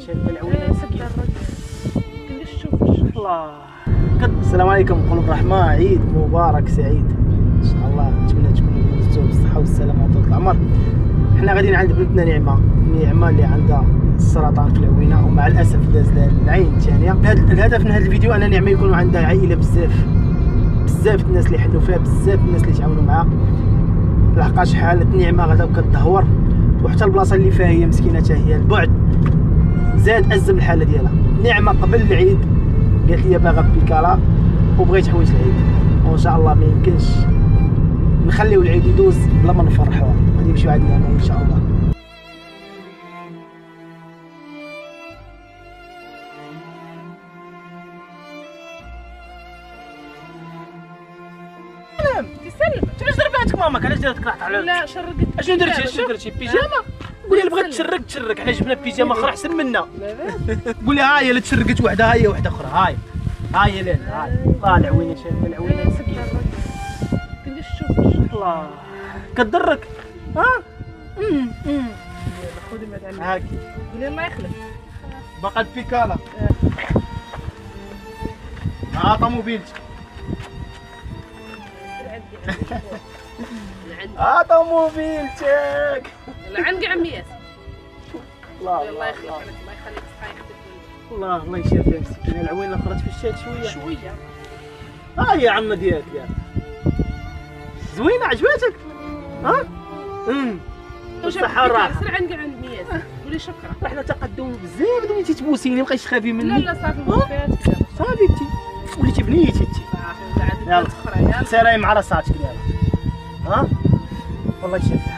شاده العوينه مسكينه. كلش تشوف الله. السلام عليكم، قلوب الرحمه، عيد مبارك سعيد ان شاء الله. نتمنى تكونوا دوزتوا بالصحه والسلامه وطول العمر. حنا غاديين عند بنتنا نعمه اللي عندها السرطان في العوينه، ومع الاسف داز لها العين الثانيه. الهدف من هذا الفيديو ان نعمه يكونوا عندها عائله بزاف الناس اللي يحلوا فيها، بزاف الناس اللي يتعاونوا معها، لحقاش حاله نعمه غدا كتدهور، وحتى البلاصه اللي فيها هي مسكينه حتى هي البعد زاد ازم الحاله ديالها. نعمه قبل العيد قالت لي باغا بيكالا وبغيت حوايج العيد، وان شاء الله ما يمكنش نخليو العيد يدوز بلا ما نفرحوها. غادي نمشيو عند نعمه ان شاء الله. تسلم. علاش ضرباتك ماماك؟ علاش دارتك راحت على لا شرقت. اشنو درتي بيجامه؟ قولي لها بغات تشرك، حنا جبنا بيجامه اخرى احسن منا. قولي ها هي اللي تشرقت وحده، ها هي وحده اخرى، ها هي لين الله. العوينه شاده العوينه مسكينه. كلش تشوف الله كضرك. ها خذي ما تعمل هاكي قولي الله يخلف. باقا البيكالا. ها طوموبيلتك، ها طوموبيلتك. العنق عمي ياسر. الله الله يخليك، الله يخليك صحه يخليك. الله يشافيها مسكينه. العوينه خرجت في الشات شويه. ها هي عمه ديالك زوينه، عجباتك؟ ها بالصحه والراحه. سير عنق عند مياس قولي شكرا. احنا تقدم بزاف، دويتي تبوسيني، مابقيتش تخافي مني. لا صافي وفات صافي انت وليتي بنيتي انت. صافي وقعدت يلا اخرى. يلا سيري مع راساتك دابا. ها والله يشافيك.